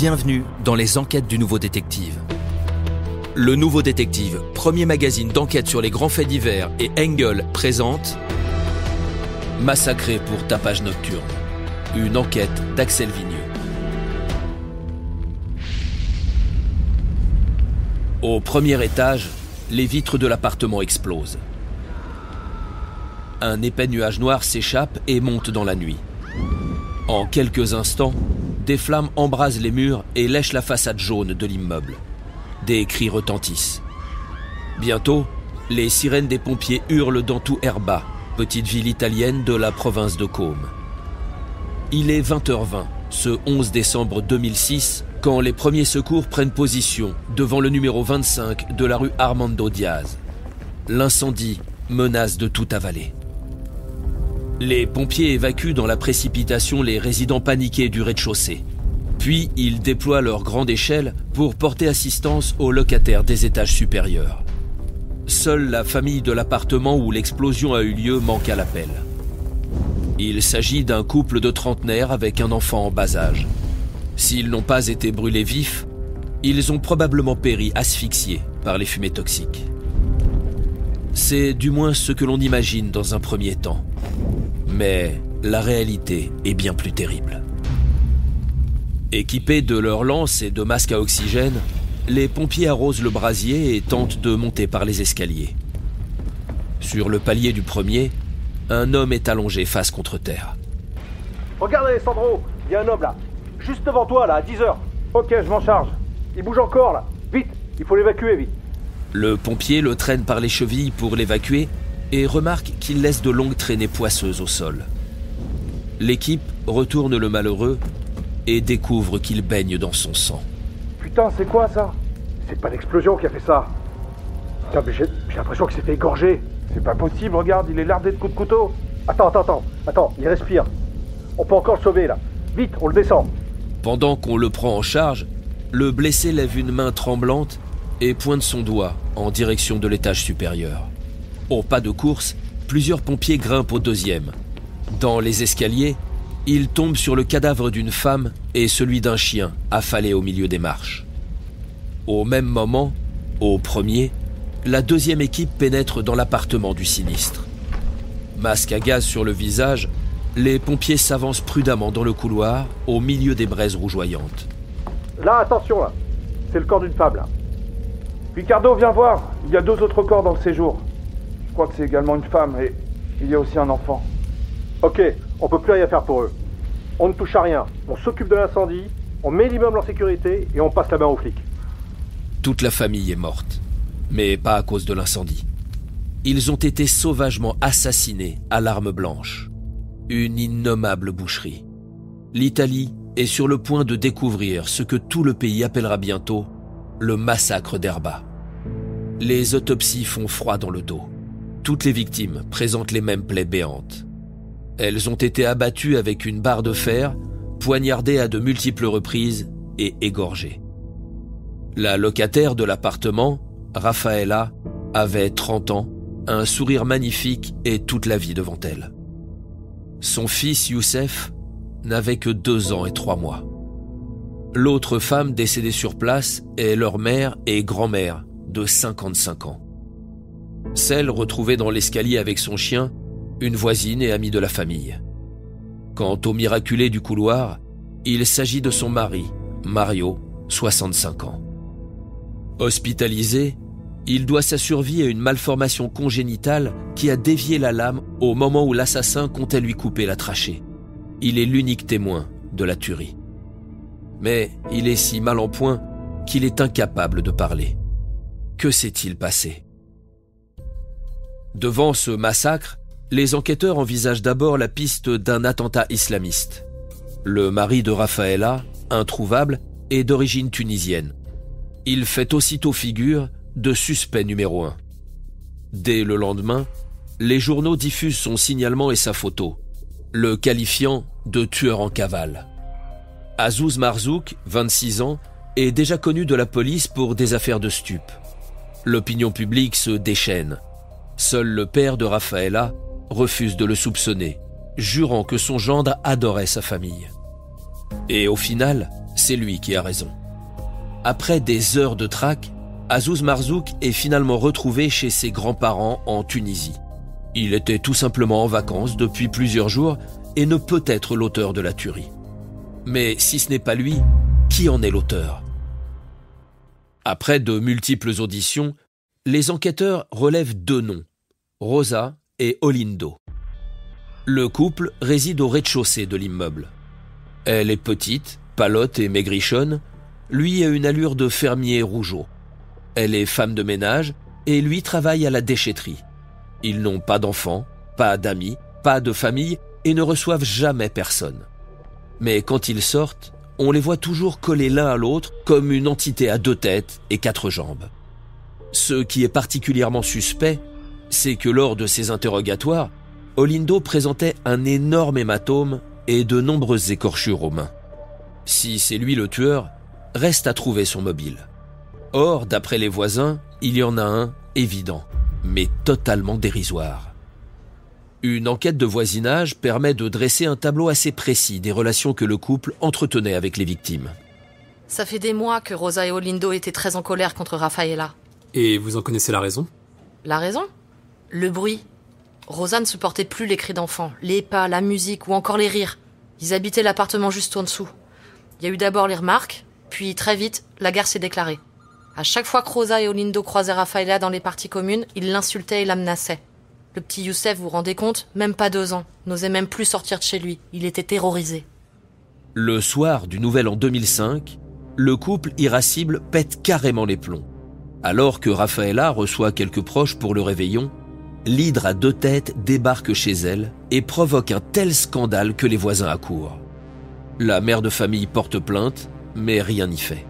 Bienvenue dans les enquêtes du Nouveau Détective. Le Nouveau Détective, premier magazine d'enquête sur les grands faits divers, et Engel présente Massacré pour tapage nocturne, une enquête d'Axel Vigneux. Au premier étage, les vitres de l'appartement explosent. Un épais nuage noir s'échappe et monte dans la nuit. En quelques instants, des flammes embrasent les murs et lèchent la façade jaune de l'immeuble. Des cris retentissent. Bientôt, les sirènes des pompiers hurlent dans tout Erba, petite ville italienne de la province de Côme. Il est 20h20, ce 11 décembre 2006, quand les premiers secours prennent position devant le numéro 25 de la rue Armando Diaz. L'incendie menace de tout avaler. Les pompiers évacuent dans la précipitation les résidents paniqués du rez-de-chaussée. Puis ils déploient leur grande échelle pour porter assistance aux locataires des étages supérieurs. Seule la famille de l'appartement où l'explosion a eu lieu manque à l'appel. Il s'agit d'un couple de trentenaires avec un enfant en bas âge. S'ils n'ont pas été brûlés vifs, ils ont probablement péri asphyxiés par les fumées toxiques. C'est du moins ce que l'on imagine dans un premier temps. Mais la réalité est bien plus terrible. Équipés de leurs lances et de masques à oxygène, les pompiers arrosent le brasier et tentent de monter par les escaliers. Sur le palier du premier, un homme est allongé face contre terre. Regarde Alessandro, il y a un homme là, juste devant toi là, à 10h. Ok, je m'en charge. Il bouge encore là. Vite, il faut l'évacuer vite. Le pompier le traîne par les chevilles pour l'évacuer et remarque qu'il laisse de longues traînées poisseuses au sol. L'équipe retourne le malheureux et découvre qu'il baigne dans son sang. Putain, c'est quoi ça? C'est pas l'explosion qui a fait ça. Putain, mais j'ai l'impression qu'il s'est fait égorger. C'est pas possible, regarde, il est lardé de coups de couteau. Attends, il respire. On peut encore le sauver là. Vite, on le descend. Pendant qu'on le prend en charge, le blessé lève une main tremblante et pointe son doigt en direction de l'étage supérieur. Au pas de course, plusieurs pompiers grimpent au deuxième. Dans les escaliers, ils tombent sur le cadavre d'une femme et celui d'un chien affalé au milieu des marches. Au même moment, au premier, la deuxième équipe pénètre dans l'appartement du sinistre. Masque à gaz sur le visage, les pompiers s'avancent prudemment dans le couloir au milieu des braises rougeoyantes. Là, attention là, c'est le corps d'une femme là. Ricardo, viens voir, il y a 2 autres corps dans le séjour. Je crois que c'est également une femme et il y a aussi un enfant. Ok, on peut plus rien faire pour eux. On ne touche à rien, on s'occupe de l'incendie, on met l'immeuble en sécurité et on passe la main aux flics. Toute la famille est morte, mais pas à cause de l'incendie. Ils ont été sauvagement assassinés à l'arme blanche. Une innommable boucherie. L'Italie est sur le point de découvrir ce que tout le pays appellera bientôt le massacre d'Erba. Les autopsies font froid dans le dos. Toutes les victimes présentent les mêmes plaies béantes. Elles ont été abattues avec une barre de fer, poignardées à de multiples reprises et égorgées. La locataire de l'appartement, Raffaella, avait 30 ans, un sourire magnifique et toute la vie devant elle. Son fils Youssef n'avait que 2 ans et 3 mois. L'autre femme décédée sur place est leur mère et grand-mère de 55 ans. Celle retrouvée dans l'escalier avec son chien, une voisine et amie de la famille. Quant au miraculé du couloir, il s'agit de son mari, Mario, 65 ans. Hospitalisé, il doit sa survie à une malformation congénitale qui a dévié la lame au moment où l'assassin comptait lui couper la trachée. Il est l'unique témoin de la tuerie. Mais il est si mal en point qu'il est incapable de parler. Que s'est-il passé? Devant ce massacre, les enquêteurs envisagent d'abord la piste d'un attentat islamiste. Le mari de Raffaella, introuvable, est d'origine tunisienne. Il fait aussitôt figure de suspect numéro 1. Dès le lendemain, les journaux diffusent son signalement et sa photo, le qualifiant de tueur en cavale. Azouz Marzouk, 26 ans, est déjà connu de la police pour des affaires de stupes. L'opinion publique se déchaîne. Seul le père de Raffaella refuse de le soupçonner, jurant que son gendre adorait sa famille. Et au final, c'est lui qui a raison. Après des heures de traque, Azouz Marzouk est finalement retrouvé chez ses grands-parents en Tunisie. Il était tout simplement en vacances depuis plusieurs jours et ne peut être l'auteur de la tuerie. Mais si ce n'est pas lui, qui en est l'auteur ? Après de multiples auditions, les enquêteurs relèvent 2 noms, Rosa et Olindo. Le couple réside au rez-de-chaussée de l'immeuble. Elle est petite, palote et maigrichonne. Lui a une allure de fermier rougeau. Elle est femme de ménage et lui travaille à la déchetterie. Ils n'ont pas d'enfants, pas d'amis, pas de famille et ne reçoivent jamais personne. Mais quand ils sortent, on les voit toujours collés l'un à l'autre comme une entité à 2 têtes et 4 jambes. Ce qui est particulièrement suspect, c'est que lors de ces interrogatoires, Olindo présentait un énorme hématome et de nombreuses écorchures aux mains. Si c'est lui le tueur, reste à trouver son mobile. Or, d'après les voisins, il y en a un évident, mais totalement dérisoire. Une enquête de voisinage permet de dresser un tableau assez précis des relations que le couple entretenait avec les victimes. Ça fait des mois que Rosa et Olindo étaient très en colère contre Rafaela. Et vous en connaissez la raison ? La raison ? Le bruit. Rosa ne supportait plus les cris d'enfants, les pas, la musique ou encore les rires. Ils habitaient l'appartement juste en dessous. Il y a eu d'abord les remarques, puis très vite, la guerre s'est déclarée. À chaque fois que Rosa et Olindo croisaient Rafaela dans les parties communes, ils l'insultaient et la menaçaient. Le petit Youssef, vous vous rendez compte, même pas 2 ans, n'osait même plus sortir de chez lui. Il était terrorisé. Le soir du Nouvel An 2005, le couple irascible pète carrément les plombs. Alors que Rafaela reçoit quelques proches pour le réveillon, l'hydre à 2 têtes débarque chez elle et provoque un tel scandale que les voisins accourent. La mère de famille porte plainte, mais rien n'y fait.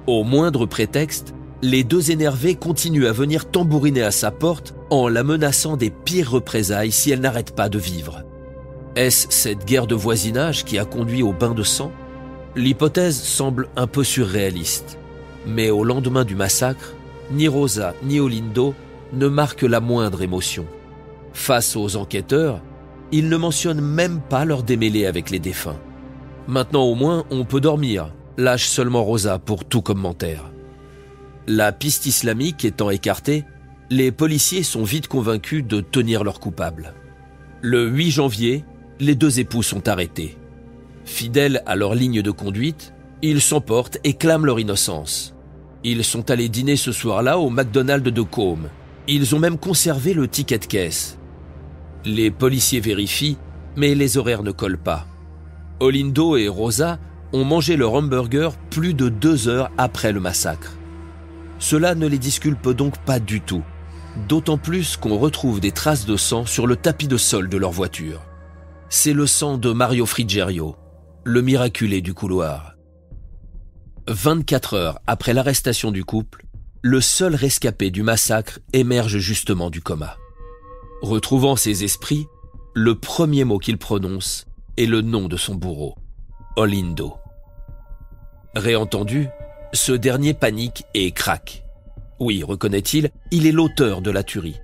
Au moindre prétexte, les 2 énervés continuent à venir tambouriner à sa porte en la menaçant des pires représailles si elle n'arrête pas de vivre. Est-ce cette guerre de voisinage qui a conduit au bain de sang ? L'hypothèse semble un peu surréaliste. Mais au lendemain du massacre, ni Rosa ni Olindo ne marquent la moindre émotion. Face aux enquêteurs, ils ne mentionnent même pas leur démêlés avec les défunts. Maintenant au moins, on peut dormir, lâche seulement Rosa pour tout commentaire. La piste islamique étant écartée, les policiers sont vite convaincus de tenir leur coupable. Le 8 janvier, les 2 époux sont arrêtés. Fidèles à leur ligne de conduite, ils s'emportent et clament leur innocence. Ils sont allés dîner ce soir-là au McDonald's de Côme. Ils ont même conservé le ticket de caisse. Les policiers vérifient, mais les horaires ne collent pas. Olindo et Rosa ont mangé leur hamburger plus de 2 heures après le massacre. Cela ne les disculpe donc pas du tout, d'autant plus qu'on retrouve des traces de sang sur le tapis de sol de leur voiture. C'est le sang de Mario Frigerio, le miraculé du couloir. 24 heures après l'arrestation du couple, le seul rescapé du massacre émerge justement du coma. Retrouvant ses esprits, le premier mot qu'il prononce est le nom de son bourreau, Olindo. Réentendu, ce dernier panique et craque. Oui, reconnaît-il, il est l'auteur de la tuerie.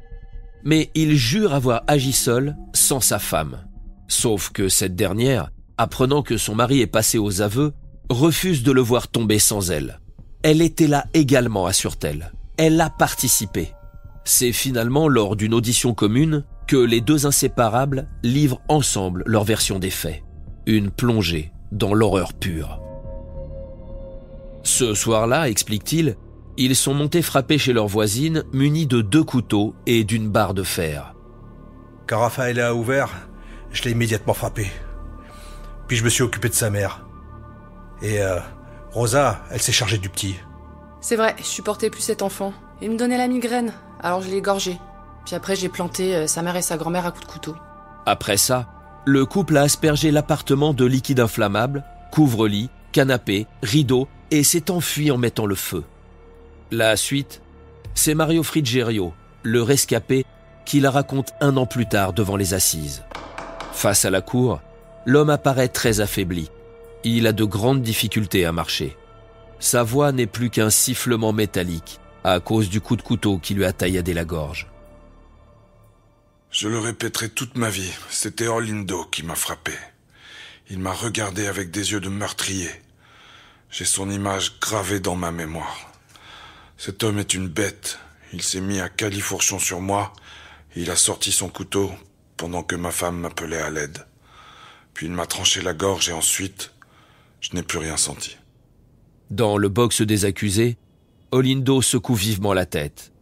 Mais il jure avoir agi seul, sans sa femme. Sauf que cette dernière, apprenant que son mari est passé aux aveux, refuse de le voir tomber sans elle. Elle était là également, assure-t-elle. Elle a participé. C'est finalement lors d'une audition commune que les 2 inséparables livrent ensemble leur version des faits. Une plongée dans l'horreur pure. Ce soir-là, explique-t-il, ils sont montés frapper chez leur voisine munis de 2 couteaux et d'une barre de fer. Quand Raphaël a ouvert, je l'ai immédiatement frappé. Puis je me suis occupé de sa mère. Et Rosa, elle s'est chargée du petit. C'est vrai, je supportais plus cet enfant. Il me donnait la migraine, alors je l'ai égorgé. Puis après j'ai planté sa mère et sa grand-mère à coups de couteau. Après ça, le couple a aspergé l'appartement de liquide inflammable, couvre-lit, canapé, rideaux et s'est enfui en mettant le feu. La suite, c'est Mario Frigerio, le rescapé, qui la raconte 1 an plus tard devant les assises. Face à la cour, l'homme apparaît très affaibli. Il a de grandes difficultés à marcher. Sa voix n'est plus qu'un sifflement métallique à cause du coup de couteau qui lui a tailladé la gorge. Je le répéterai toute ma vie, c'était Olindo qui m'a frappé. Il m'a regardé avec des yeux de meurtrier. J'ai son image gravée dans ma mémoire. Cet homme est une bête. Il s'est mis à califourchon sur moi. Et il a sorti son couteau pendant que ma femme m'appelait à l'aide. Puis il m'a tranché la gorge et ensuite, je n'ai plus rien senti. Dans le box des accusés, Olindo secoue vivement la tête.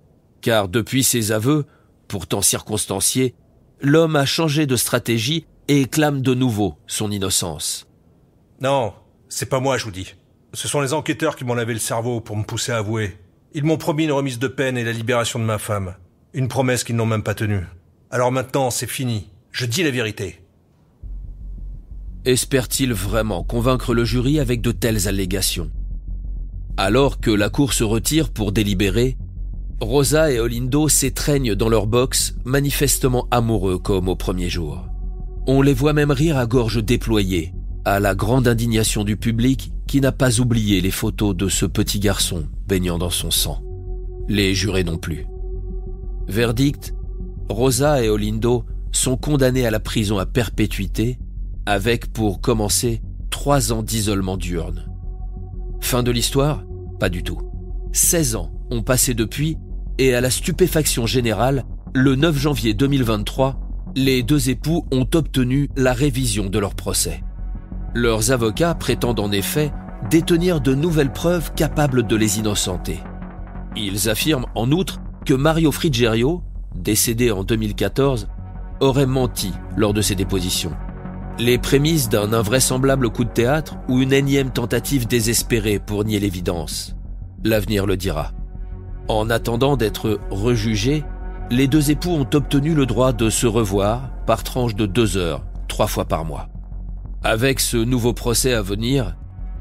Car depuis ses aveux, pourtant circonstanciés, l'homme a changé de stratégie et clame de nouveau son innocence. Non, c'est pas moi, je vous dis. Ce sont les enquêteurs qui m'ont lavé le cerveau pour me pousser à avouer. Ils m'ont promis une remise de peine et la libération de ma femme. Une promesse qu'ils n'ont même pas tenue. Alors maintenant, c'est fini. Je dis la vérité. Espère-t-il vraiment convaincre le jury avec de telles allégations? Alors que la cour se retire pour délibérer, Rosa et Olindo s'étreignent dans leur box, manifestement amoureux comme au premier jour. On les voit même rire à gorge déployée, à la grande indignation du public qui n'a pas oublié les photos de ce petit garçon baignant dans son sang. Les jurés non plus. Verdict, Rosa et Olindo sont condamnés à la prison à perpétuité, avec, pour commencer, 3 ans d'isolement diurne. Fin de l'histoire? Pas du tout. 16 ans ont passé depuis, et à la stupéfaction générale, le 9 janvier 2023, les 2 époux ont obtenu la révision de leur procès. Leurs avocats prétendent en effet détenir de nouvelles preuves capables de les innocenter. Ils affirment en outre que Mario Frigerio, décédé en 2014, aurait menti lors de ses dépositions. Les prémices d'un invraisemblable coup de théâtre ou une énième tentative désespérée pour nier l'évidence. L'avenir le dira. En attendant d'être rejugés, les 2 époux ont obtenu le droit de se revoir par tranche de 2 heures, 3 fois par mois. Avec ce nouveau procès à venir,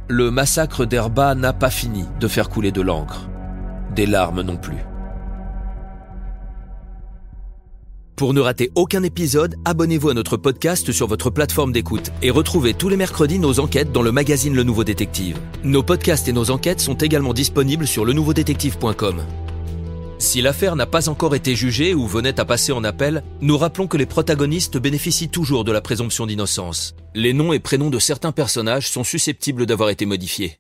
le massacre d'Herba n'a pas fini de faire couler de l'encre. Des larmes non plus. Pour ne rater aucun épisode, abonnez-vous à notre podcast sur votre plateforme d'écoute et retrouvez tous les mercredis nos enquêtes dans le magazine Le Nouveau Détective. Nos podcasts et nos enquêtes sont également disponibles sur lenouveaudétective.com. Si l'affaire n'a pas encore été jugée ou venait à passer en appel, nous rappelons que les protagonistes bénéficient toujours de la présomption d'innocence. Les noms et prénoms de certains personnages sont susceptibles d'avoir été modifiés.